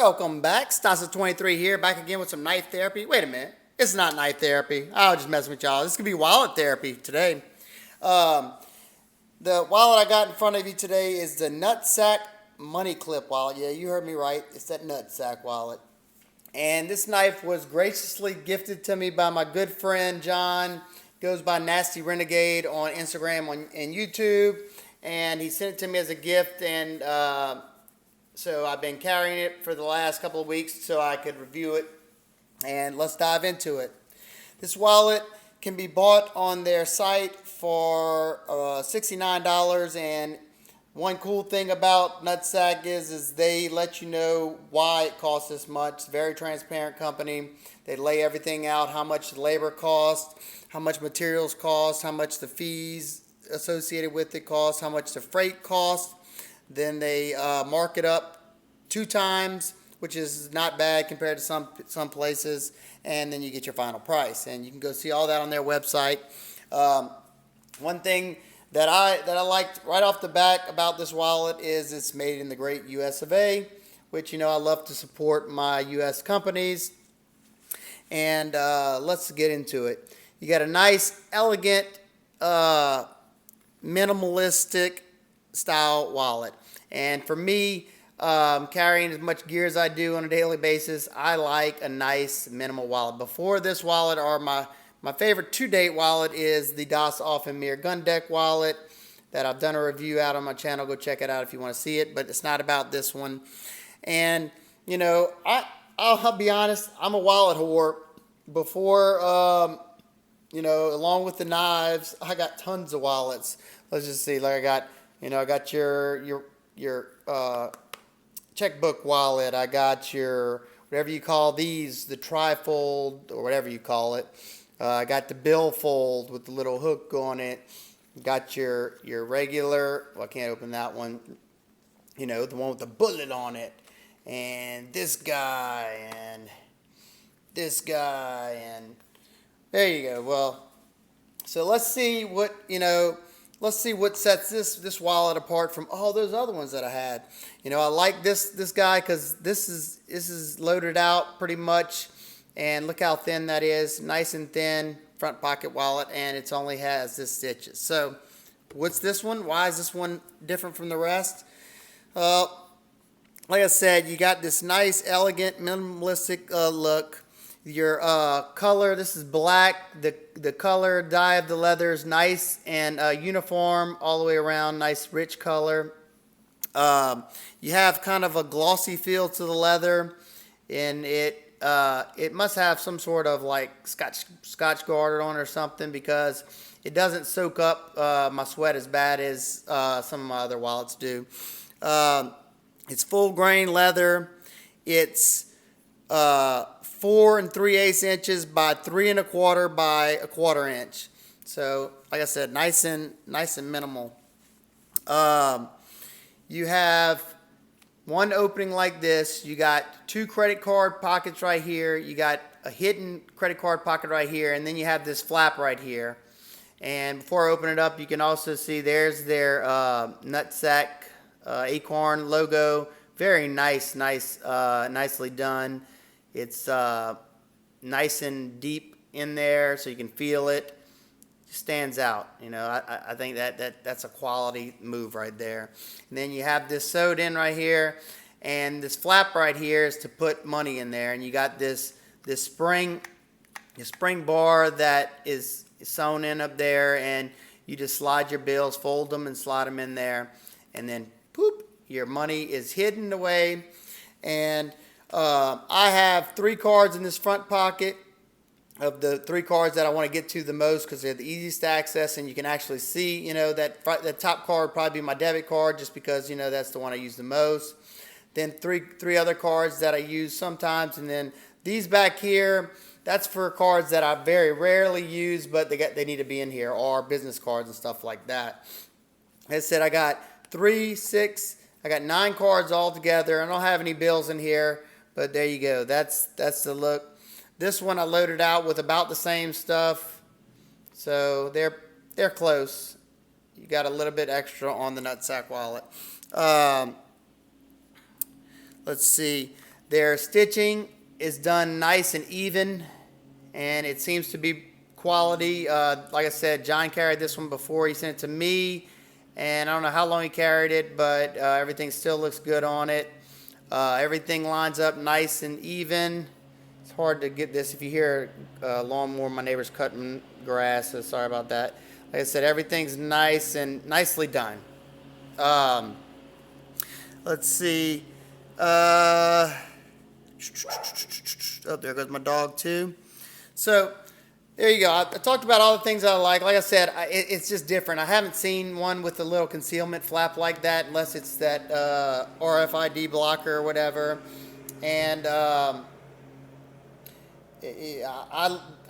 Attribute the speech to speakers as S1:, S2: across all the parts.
S1: Welcome back. Stasa23 here, back again with some knife therapy. Wait a minute. It's not knife therapy. I was just messing with y'all. This could be wallet therapy today. Um, the wallet I got in front of you today is the Nutsac money clip wallet. Yeah, you heard me right. It's that Nutsac wallet. And this knife was graciously gifted to me by my good friend John. Goes by Nasty Renegade on Instagram and YouTube. And he sent it to me as a gift, and so I've been carrying it for the last couple of weeks so I could review it. And let's dive into it. This wallet can be bought on their site for $69. And one cool thing about Nutsac is they let you know why it costs this much. It's a very transparent company. They lay everything out, how much the labor costs, how much materials cost, how much the fees associated with it cost, how much the freight costs. Then they mark it up 2 times, which is not bad compared to some places, and then you get your final price. And you can go see all that on their website. One thing that I liked right off the bat about this wallet is it's made in the great US of A, which, you know, I love to support my US companies. And let's get into it. You got a nice, elegant, minimalistic style wallet. And for me, carrying as much gear as I do on a daily basis, I like a nice minimal wallet. Before this wallet, or my favorite to-date wallet is the Das Offenmeer gun deck wallet that I've done a review out on my channel. Go check it out if you want to see it, but it's not about this one. And, you know, I'll be honest, I'm a wallet whore. Before, you know, along with the knives, I got tons of wallets. Let's just see, like I got your checkbook wallet. I got your, whatever you call these, the trifold or whatever you call it. I got the billfold with the little hook on it. Got your regular, well, I can't open that one, you know, the one with the bullet on it. And this guy, and this guy, and there you go. Well, so let's see what, let's see what sets this wallet apart from all those other ones that I had. You know, I like this guy because this is loaded out pretty much, and look how thin that is, nice and thin front pocket wallet, and it only has this stitches. So, what's this one? Why is this one different from the rest? Like I said, you got this nice, elegant, minimalistic look. Your color, this is black. The color dye of the leather is nice and uniform all the way around. Nice rich color. You have kind of a glossy feel to the leather, and it must have some sort of like Scotch Guard on or something, because it doesn't soak up my sweat as bad as some of my other wallets do. It's full grain leather. It's 4 3/8 inches by 3 1/4 by 1/4 inch. So, like I said, nice and minimal. You have one opening like this. You got 2 credit card pockets right here. You got a hidden credit card pocket right here, and then you have this flap right here. And before I open it up, you can also see there's their Nutsac acorn logo. Very nice, nicely done. It's nice and deep in there, so you can feel it. It stands out. You know, I think that's a quality move right there. And then you have this sewed in right here, and this flap right here is to put money in there. And you got this spring bar that is sewn in up there, and you just slide your bills, fold them, and slide them in there, and then poop, your money is hidden away. And I have 3 cards in this front pocket of the 3 cards that I want to get to the most, because they're the easiest to access, and you can actually see, you know, that top card would probably be my debit card, just because, you know, that's the one I use the most. Then three other cards that I use sometimes, and then these back here, that's for cards that I very rarely use, but they need to be in here, or business cards and stuff like that. As I said, I got 3, 6, I got 9 cards all together. I don't have any bills in here, but there you go. That's the look. This one I loaded out with about the same stuff, so they're close. You got a little bit extra on the Nutsac wallet. Let's see. Their stitching is done nice and even, and it seems to be quality. Like I said, John carried this one before. He sent it to me, and I don't know how long he carried it, but everything still looks good on it. Everything lines up nice and even. It's hard to get this if you hear a lawnmower. My neighbor's cutting grass, so sorry about that. Like I said, everything's nice and nicely done. Let's see. Oh, there goes my dog too. So there you go. I talked about all the things I like. Like I said, it's just different. I haven't seen one with a little concealment flap like that, unless it's that RFID blocker or whatever. And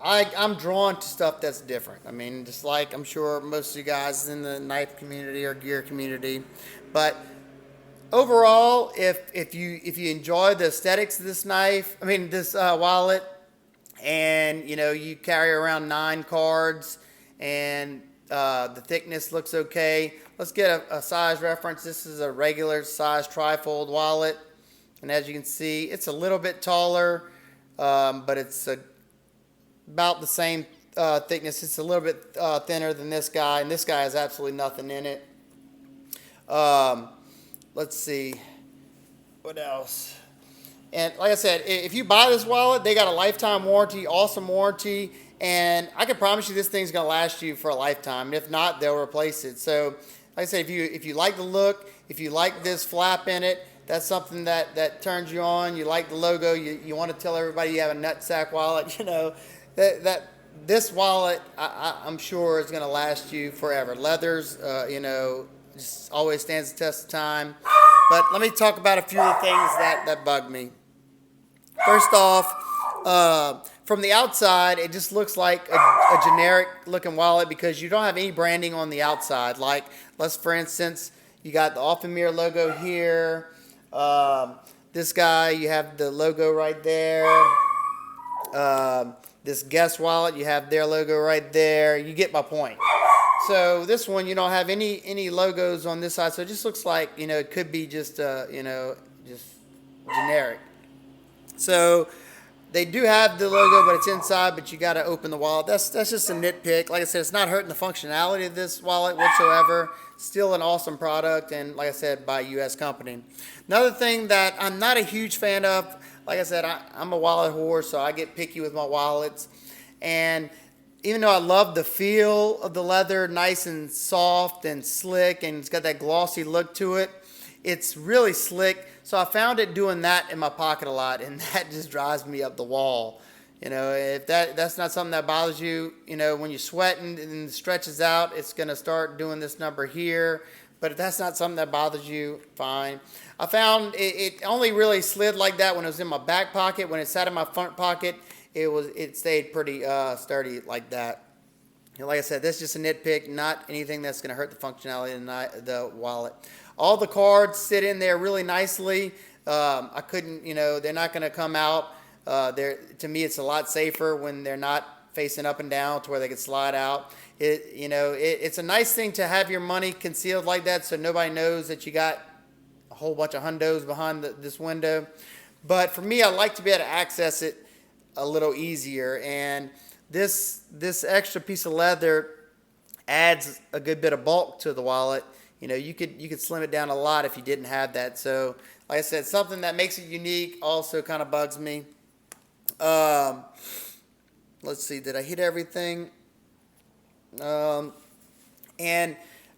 S1: I'm drawn to stuff that's different. I mean, just like I'm sure most of you guys in the knife community or gear community. But overall, if you enjoy the aesthetics of this knife, this wallet, and you carry around 9 cards, and the thickness looks okay. Let's get a size reference. This is a regular size trifold wallet, and as you can see, it's a little bit taller, but it's about the same thickness. It's a little bit thinner than this guy, and this guy has absolutely nothing in it. Let's see, what else? And like I said, if you buy this wallet, they got a lifetime warranty, awesome warranty, and I can promise you this thing's gonna last you for a lifetime. And if not, they'll replace it. So, like I said, if you like the look, if you like this flap in it, that's something that turns you on. You like the logo. You want to tell everybody you have a Nutsac wallet. That this wallet, I'm sure, is gonna last you forever. Leathers, just always stands the test of time. But let me talk about a few of the things that bug me. First off, from the outside, it just looks like a generic looking wallet because you don't have any branding on the outside. Like, for instance, you got the Offenmere logo here. This guy, you have the logo right there. This Guess wallet, you have their logo right there. You get my point. So this one, you don't have any logos on this side, so it just looks like, it could be just just generic. So they do have the logo, but it's inside, but you got to open the wallet. That's just a nitpick. Like I said, it's not hurting the functionality of this wallet whatsoever. Still an awesome product, and like I said, by a U.S. company. Another thing that I'm not a huge fan of, like I said, I'm a wallet whore, so I get picky with my wallets. And even though I love the feel of the leather, nice and soft and slick, and it's got that glossy look to it, it's really slick. So I found it doing that in my pocket a lot, and that just drives me up the wall. If that's not something that bothers you, when you're sweating and it stretches out, it's going to start doing this number here. But if that's not something that bothers you, fine. I found it only really slid like that when it was in my back pocket. When it sat in my front pocket, it stayed pretty sturdy like that. Like I said, that's just a nitpick, not anything that's going to hurt the functionality of the wallet. All the cards sit in there really nicely. I couldn't, they're not going to come out. To me, it's a lot safer when they're not facing up and down to where they can slide out. It's a nice thing to have your money concealed like that, so nobody knows that you got a whole bunch of hundos behind this window. But for me, I like to be able to access it a little easier, and this extra piece of leather adds a good bit of bulk to the wallet. You could slim it down a lot if you didn't have that. So like I said, something that makes it unique also kind of bugs me. Let's see, did I hit everything? And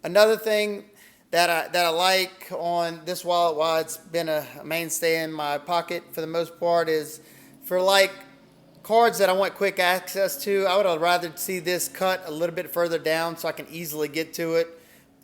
S1: another thing that I like on this wallet, why it's been a mainstay in my pocket for the most part, is for like cards that I want quick access to. I would rather see this cut a little bit further down so I can easily get to it.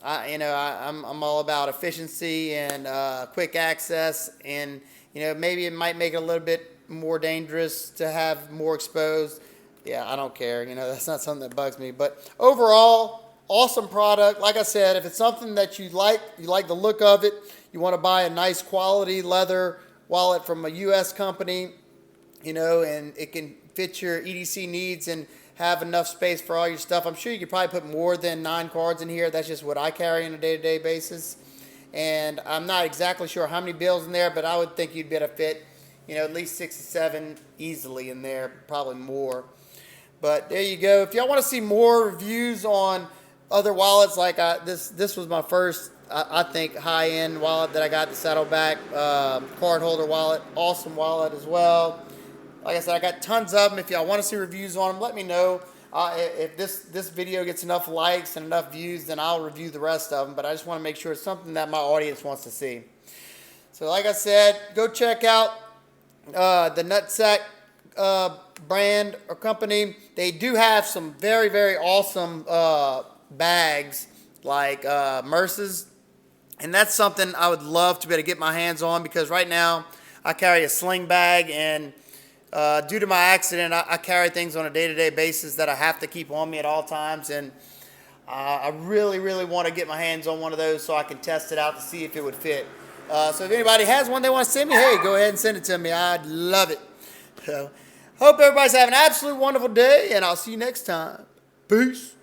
S1: I'm all about efficiency and quick access, and maybe it might make it a little bit more dangerous to have more exposed. Yeah, I don't care. That's not something that bugs me. But overall, awesome product. Like I said, if it's something that you like the look of it, you want to buy a nice quality leather wallet from a U.S. company, and it can fit your EDC needs and have enough space for all your stuff. I'm sure you could probably put more than 9 cards in here. That's just what I carry on a day-to-day basis. And I'm not exactly sure how many bills in there, but I would think you'd be able to fit, you know, at least 67 easily in there, probably more. But there you go. If y'all want to see more reviews on other wallets, like this was my first, I think, high-end wallet that I got, the Saddleback card holder wallet. Awesome wallet as well. Like I said, I got tons of them. If y'all want to see reviews on them, let me know. If this video gets enough likes and enough views, then I'll review the rest of them. But I just want to make sure it's something that my audience wants to see. So like I said, go check out the Nutsac brand or company. They do have some very, very awesome bags like Merces. And that's something I would love to be able to get my hands on, because right now I carry a sling bag, and due to my accident, I carry things on a day-to-day basis that I have to keep on me at all times. And I really, really want to get my hands on one of those so I can test it out to see if it would fit. So if anybody has one they want to send me, hey, go ahead and send it to me. I'd love it. So, hope everybody's having an absolute wonderful day, and I'll see you next time. Peace.